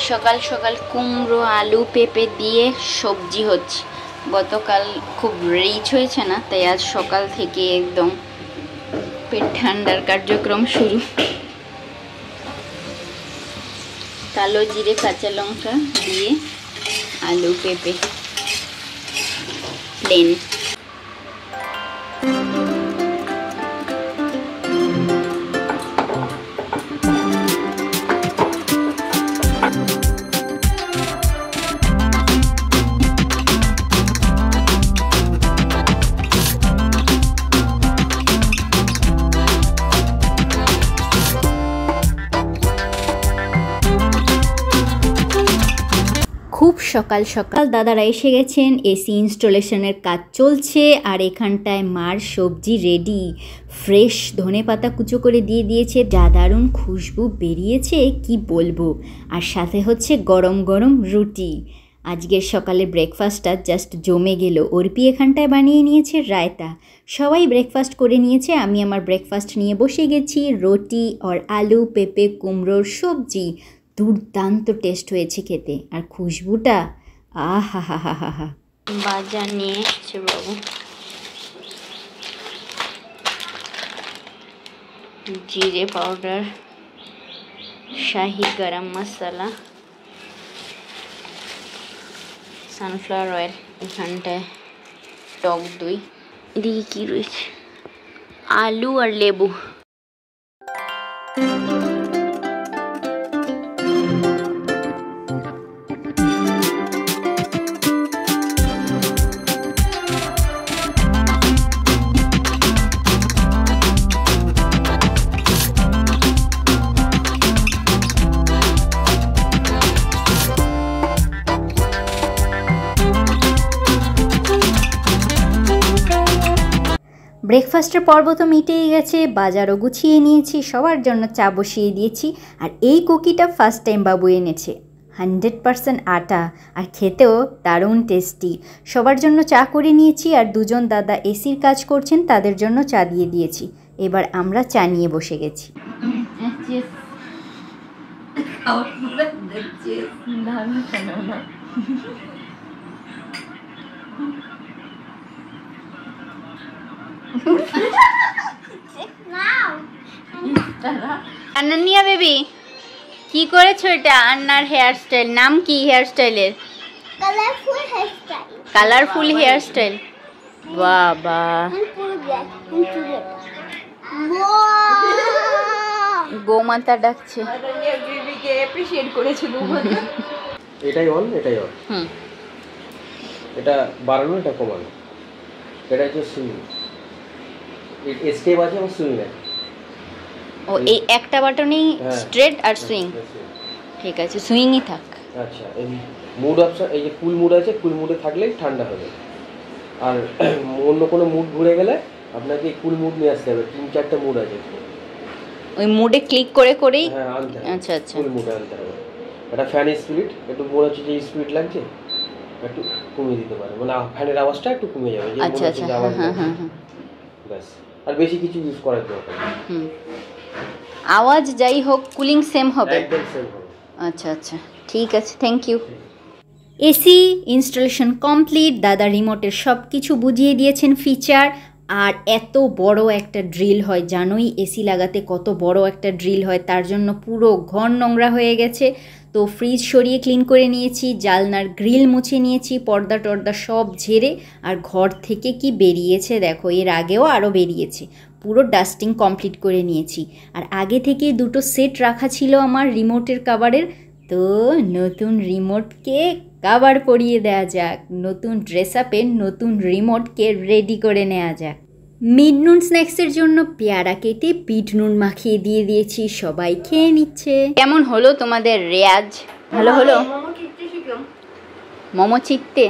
সকাল সকাল কুমড়ো আলু পেঁপে দিয়ে সবজি হচ্ছে। গতকাল খুব রিচ হয়েছে না, তাই আজ সকাল থেকে একদম পেট ঠান্ডার কার্যক্রম শুরু। কালো জিরে কাঁচা লঙ্কা দিয়ে আলু পেঁপে প্লেন। খুব সকাল সকাল দাদারা এসে গেছেন, এসি ইনস্টলেশনের কাজ চলছে আর এখানটায় মার সবজি রেডি। ফ্রেশ ধনেপাতা কুচো করে দিয়ে দিয়েছে, যা দারুণ খুশবু বেরিয়েছে কি বলবো। আর সাথে হচ্ছে গরম গরম রুটি। আজকের সকালে ব্রেকফাস্টটা জাস্ট জমে গেল। অর্পি এখানটায় বানিয়ে নিয়েছে রায়তা। সবাই ব্রেকফাস্ট করে নিয়েছে, আমি আমার ব্রেকফাস্ট নিয়ে বসে গেছি। রুটি আর আলু পেঁপে কুমড়োর সবজি দুর্দান্ত টেস্ট হয়েছে খেতে, আর খুশবুটা আহা হা হা হা হা। বাজার নিয়ে এসছে বাবু, জিরে পাউডার, শাহি গরম মশলা, সানফ্লাওয়ার অয়েল, এখানটায় টক দই, এদিকে কি রয়েছে আলু আর লেবু। ব্রেকফাস্টের পর্ব তো মিটেই গেছে, বাজারও গুছিয়ে নিয়েছি, সবার জন্য চা বসিয়ে দিয়েছি। আর এই কুকিটা ফার্স্ট টাইম বাবু এনেছে, 100% আটা, আর খেতেও দারুণ টেস্টি। সবার জন্য চা করে নিয়েছি, আর দুজন দাদা এসির কাজ করছেন, তাদের জন্য চা দিয়ে দিয়েছি। এবার আমরা চা নিয়ে বসে গেছি। আন্নানিয়া বেবি কি করেছো এটা? আন্নার হেয়ার স্টাইল, নাম কি হেয়ার স্টাইলের? Colourful hairstyle. Colourful hairstyle, বাবা। গোমাতা ডাকছে। বেবিকে অ্যাপ্রিশিয়েট করেছিল। এটাই অন, এটাই অন। এটা বাড়ানো, এটা কমানো, এটা হচ্ছে সুইং। স্টেপ আছে এবং সুইং আছে। ও এই একটা বাটনই স্ট্রেট আর সুইং? ঠিক আছে, সুইংই থাক। আচ্ছা, এই মুড অপশন, এই যে কুল মুড আছে, কুল মুডে থাকলেই ঠান্ডা হবে। আর অন্য কোনো মুড ঘুরে গেলে আপনাকে কুল মুড নিয়ে আসতে হবে। 3-4টা মুড আছে, ওই মুডে ক্লিক করে করেই আনতে হবে। আচ্ছা আচ্ছা, কুল মুডে আনতে হবে। এটা ফ্যান স্পিড, একটু মনে হচ্ছে যে স্পিড লাগছে, একটু কমিয়ে দিতে পারে, মানে ফ্যানের আওয়াজটা একটু কমে যাবে। আচ্ছা আচ্ছা, হ্যাঁ হ্যাঁ হ্যাঁ, ব্যাস। আর বেশি কিছু ইউজ করার দরকার নেই। আওয়াজ যাই হোক, কুলিং সেম হবে? একদম সেম হবে। আচ্ছা আচ্ছা, ঠিক আছে, thank you. AC installation complete. দাদা রিমোটের সব কিছু বুঝিয়ে দিয়েছেন ফিচার। আর এত বড় একটা ড্রিল হয়, জানোই এসি লাগাতে কত বড় একটা ড্রিল হয়, তার জন্য পুরো ঘর নোংরা হয়ে গেছে। তো ফ্রিজ সরিয়ে ক্লিন করে নিয়েছি, জালনার গ্রিল মুছে নিয়েছি, পর্দা টর্দা সব ঝেড়ে। আর ঘর থেকে কি বেরিয়েছে দেখো, এর আগেও আরও বেরিয়েছে। পুরো ডাস্টিং কমপ্লিট করে নিয়েছি। আর আগে থেকে দুটো সেট রাখা ছিল আমার রিমোটের কাভারের, তো নতুন রিমোটকে কাভার পরিয়ে দেওয়া যাক, নতুন ড্রেস আপে নতুন রিমোটকে রেডি করে নেওয়া যাক। মিড নুন স্ন্যাক্সের জন্য পেয়ারা কেটে বিট নুন মাখিয়ে দিয়ে দিয়েছি, সবাই খেয়ে নিচ্ছে। কেমন হলো তোমাদের রেয়াজ? ভালো হলো? মোমো চিত্তে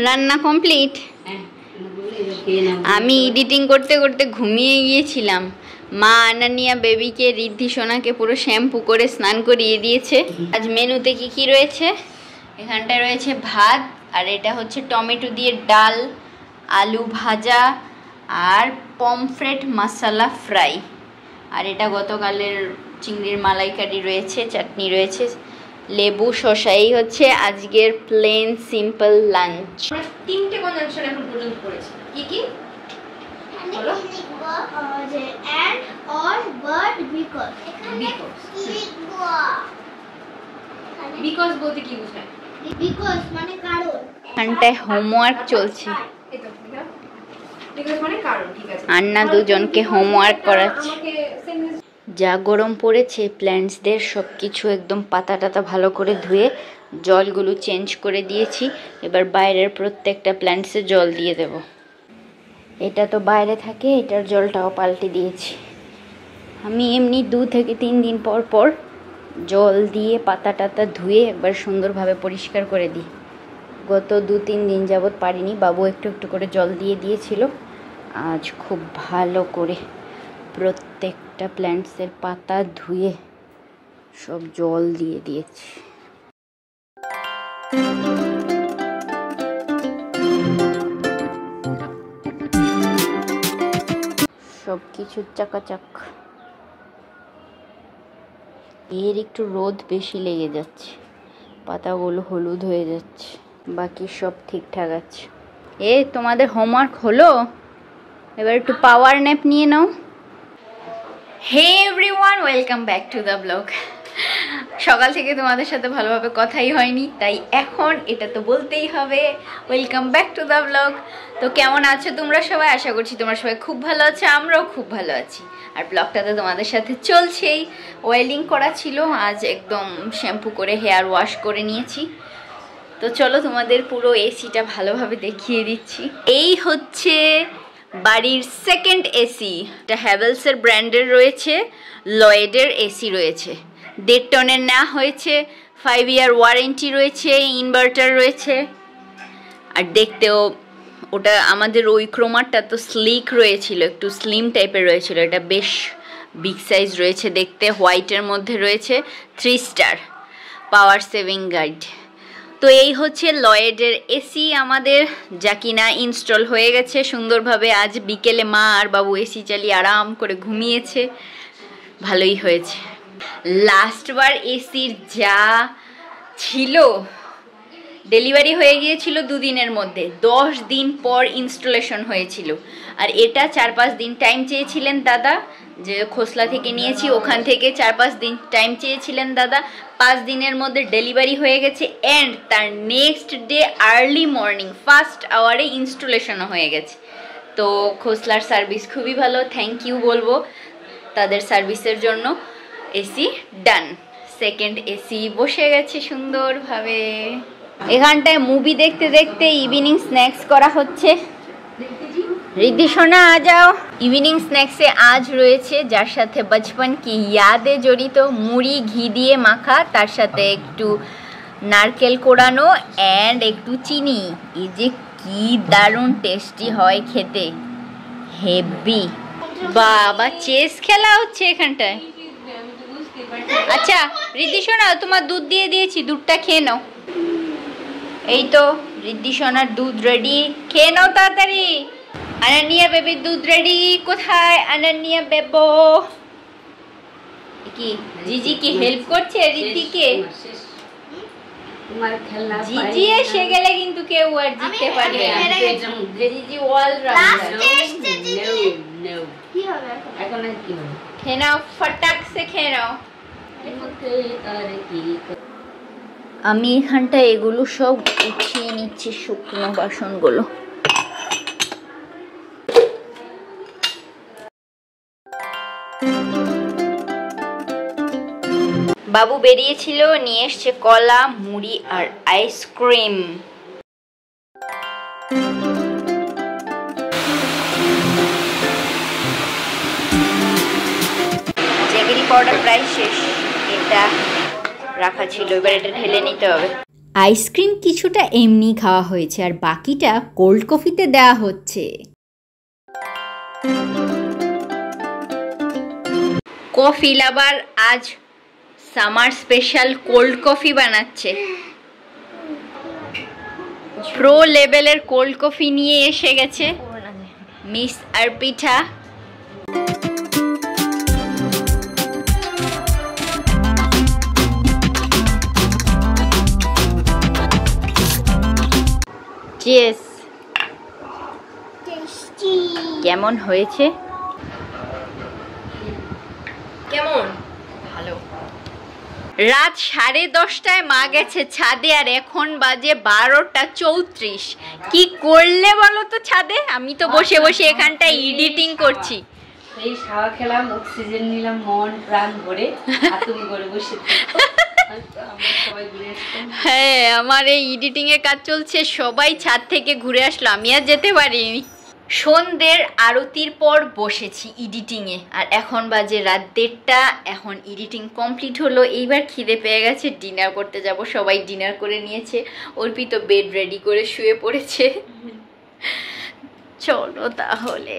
রান্না কমপ্লিট। আমি এডিটিং করতে করতে ঘুমিয়ে গিয়েছিলাম। মা আনানিয়া বেবিকে রিদ্ধি সোনাকে পুরো শ্যাম্পু করে স্নান করিয়ে দিয়েছে। আজ মেনুতে কি কি রয়েছে? এখানটায় রয়েছে ভাত, আর এটা হচ্ছে টমেটো দিয়ে ডাল, আলু ভাজা আর পমফ্রেট মশলা ফ্রাই। আর এটা গতকালের চিংড়ির মালাইকারি রয়েছে, চাটনি রয়েছে, লেবু শসা। এই হচ্ছে আজকের প্লেন সিম্পল লাঞ্চ। আমরা 3টে কনজাংশন এখন পর্যন্ত পড়েছি। কি কি? বলো। and or but because because বলতে কি বোঝায়? because মানে কারণ। এখানটায় হোমওয়ার্ক চলছে, এই তো বিকজ মানে কারণ। ঠিক আছে, আন্না দুজনকে হোমওয়ার্ক করাচ্ছে। আমাকে সেন্টেন্স যা গরম পড়েছে, প্ল্যান্টসদের সব কিছু একদম পাতা টাতা ভালো করে ধুয়ে জলগুলো চেঞ্জ করে দিয়েছি। এবার বাইরের প্রত্যেকটা প্ল্যান্টসে জল দিয়ে দেব। এটা তো বাইরে থাকে, এটার জলটাও পাল্টে দিয়েছি। আমি এমনি 2 থেকে 3 দিন পর পর জল দিয়ে পাতা টাতা ধুয়ে একবার সুন্দরভাবে পরিষ্কার করে দিই। গত 2-3 দিন যাবৎ পারিনি, বাবু একটু একটু করে জল দিয়ে দিয়েছিল। আজ খুব ভালো করে প্রত্যেকটা প্ল্যান্টসের পাতা ধুয়ে সব জল দিয়ে দিয়েছি। সব কিছু চাকাচাক। এর একটু রোদ বেশি লেগে যাচ্ছে, পাতাগুলো হলুদ হয়ে যাচ্ছে, বাকি সব ঠিকঠাক আছে। তোমাদের হোমওয়ার্ক হলো, এবার একটু পাওয়ার ন্যাপ নিয়ে নাও। Hey everyone, welcome back to the blog. সকাল থেকে তোমাদের সাথে ভালোভাবে কথাই হয়নি, তাই এখন এটা তো বলতেই হবে, welcome back to the blog. তো কেমন আছো তোমরা সবাই? আশা করছি তোমরা সবাই খুব ভালো আছো, আমরাও খুব ভালো আছি। আর ব্লগটা তো তোমাদের সাথে চলছেই। অয়েলিং করা ছিল, আজ একদম শ্যাম্পু করে হেয়ার ওয়াশ করে নিয়েছি। তো চলো তোমাদের পুরো এসিটা ভালোভাবে দেখিয়ে দিচ্ছি। এই হচ্ছে বাড়ির সেকেন্ড এসি। এটা হ্যাভেলসের ব্র্যান্ডের রয়েছে, লয়েডের এসি রয়েছে, 1.5 টনের নেওয়া হয়েছে, 5 ইয়ার ওয়ারেন্টি রয়েছে, ইনভার্টার রয়েছে। আর দেখতেও ওটা আমাদের ওই ক্রোমারটা তো স্লিক রয়েছিল, একটু স্লিম টাইপের রয়েছিল, এটা বেশ বিগ সাইজ রয়েছে দেখতে। হোয়াইটের মধ্যে রয়েছে, 3 স্টার পাওয়ার সেভিং গাইড। তো এই হচ্ছে লয়েডের এসি আমাদের, যা কিনা ইনস্টল হয়ে গেছে সুন্দরভাবে। আজ বিকেলে মা আর বাবু এসি চালিয়ে আরাম করে ঘুমিয়েছে, ভালোই হয়েছে। লাস্টবার এসির যা ছিল, ডেলিভারি হয়ে গিয়েছিল 2 দিনের মধ্যে, 10 দিন পর ইনস্টলেশন হয়েছিল। আর এটা 4-5 দিন টাইম চেয়েছিলেন দাদা, যে খোসলা থেকে নিয়েছি ওখান থেকে 4-5 দিন টাইম চেয়েছিলেন দাদা। 5 দিনের মধ্যে ডেলিভারি হয়ে গেছে, অ্যান্ড তার next day early morning 1st আওয়ারে ইনস্টলেশনও হয়ে গেছে। তো খোসলার সার্ভিস খুবই ভালো, থ্যাংক ইউ বলবো তাদের সার্ভিসের জন্য। এসি ডান, সেকেন্ড এসি বসে গেছে সুন্দরভাবে। এখানটায় মুভি দেখতে দেখতে ইভিনিং স্ন্যাক্স করা হচ্ছে। রিদ্ধি সোনা আ যাও। ইভিনিং স্ন্যাক্সে আজ রয়েছে, যার সাথে বচপন কি ইয়াদে জড়িত, মুড়ি ঘি দিয়ে মাখা, তার সাথে একটু নারকেল কোড়ানো অ্যান্ড একটু চিনি। এই যে কি দারুণ টেস্টি হয় খেতে, হেভি। বাবা চেস খেলা হচ্ছে এখানটায়। আচ্ছা রিদ্ধি সোনা, তোমার দুধ দিয়ে দিয়েছি, দুধটা খেয়ে নাও। এই তো রিদ্ধি সোনার দুধ রেডি, খেয়ে নাও তাড়াতাড়ি। আনানিয়া বেবির দুধ রেডি। কোথায় আনানিয়া বেবো? কি জিজি কি হেল্প করছে রিদ্ধিকে? জিজি এসে গেলে কিন্তু কেউ আর জিততে পারবে না, জিজি অলরাউন্ডার। খেয়ে নাও, ফটাক সে খেয়ে নাও। আমি এখানটা এগুলো সব উঠিয়ে নিচ্ছি, শুকনো বাসনগুলো। বাবু বেরিয়েছিল, নিয়ে এসছে কলা, মুড়ি আর আইসক্রিম। জেগেরি পাউডার প্রায় শেষ, এটা রাখা ছিল, এবার এটা ঢেলে নিতে হবে। আইসক্রিম কিছুটা এমনি খাওয়া হয়েছে, আর বাকিটা কোল্ড কফিতে দেওয়া হচ্ছে। কফি লাভার আজ সামার স্পেশাল কোল্ড কফি বানাচ্ছে। প্রো লেভেলের কোল্ড কফি নিয়ে এসে গেছে মিস অর্পিতা। চিয়ার্স। টেস্টি। কেমন হয়েছে? কেমন? ভালো। রাত 10:30টায় মা গেছে ছাদে আর এখন বাজে 12:34। কি করলে বলো তো ছাদে? আমি তো বসে বসে এখানটায় এডিটিং করছি। এই শাওয়া খেলাম, অক্সিজেন নিলাম মন প্রাণ ভরে, আর তুমি ঘরে বসে হ্যাঁ, আমার এই এডিটিং এর কাজ চলছে, সবাই ছাদ থেকে ঘুরে আসলো, আমি আর যেতে পারিনি। সন্ধ্যের আরতির পর বসেছি এডিটিংয়ে আর এখন বাজে রাত 1:30। এখন এডিটিং কমপ্লিট হলো, এইবার খিদে পেয়ে গেছে, ডিনার করতে যাব। সবাই ডিনার করে নিয়েছে, অর্পি তো বেড রেডি করে শুয়ে পড়েছে। চলো তাহলে।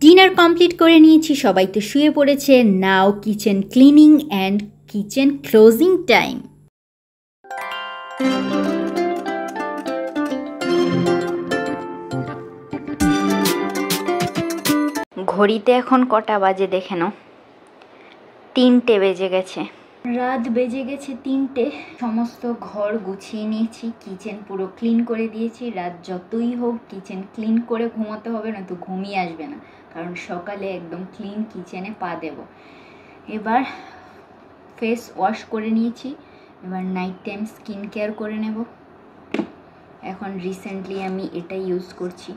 ডিনার কমপ্লিট করে নিয়েছি, সবাই তো শুয়ে পড়েছে। Now kitchen cleaning and kitchen closing time. ঘড়িতে এখন কটা বাজে দেখে নাও, 3টে বেজে গেছে। রাত বেজে গেছে 3টে। সমস্ত ঘর গুছিয়ে নিয়েছি, কিচেন পুরো ক্লিন করে দিয়েছি। রাত যতই হোক কিচেন ক্লিন করে ঘুমাতে হবে, না তো ঘুমিয়ে আসবে না, কারণ সকালে একদম ক্লিন কিচেনে পা দেব। এবার ফেস ওয়াশ করে নিয়েছি, এবার নাইট টাইম স্কিন কেয়ার করে নেব। এখন রিসেন্টলি আমি এটা ইউজ করছি,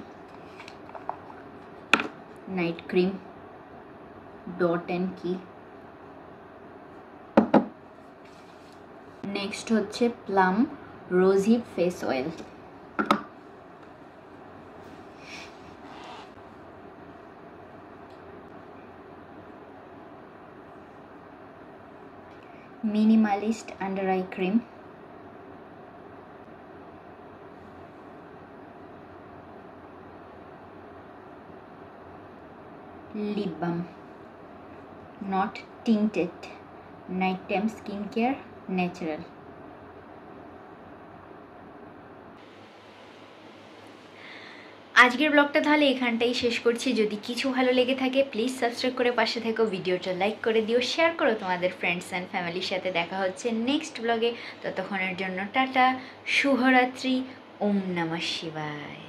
night cream Dot and Key. Next হচ্ছে Plum rosehip face oil. Minimalist under eye cream. lip balm, not tinted, nighttime skincare, natural. আজকের ব্লগটা তাহলে এখানটাই শেষ করছি। যদি কিছু ভালো লেগে থাকে প্লিজ সাবস্ক্রাইব করে পাশে থেকো, ভিডিওটা লাইক করে দিও, শেয়ার করো তোমাদের ফ্রেন্ডস অ্যান্ড ফ্যামিলির সাথে। দেখা হচ্ছে নেক্সট ব্লগে, ততক্ষণের জন্য টাটা, শুভরাত্রি, ওম নমঃ শিবায়।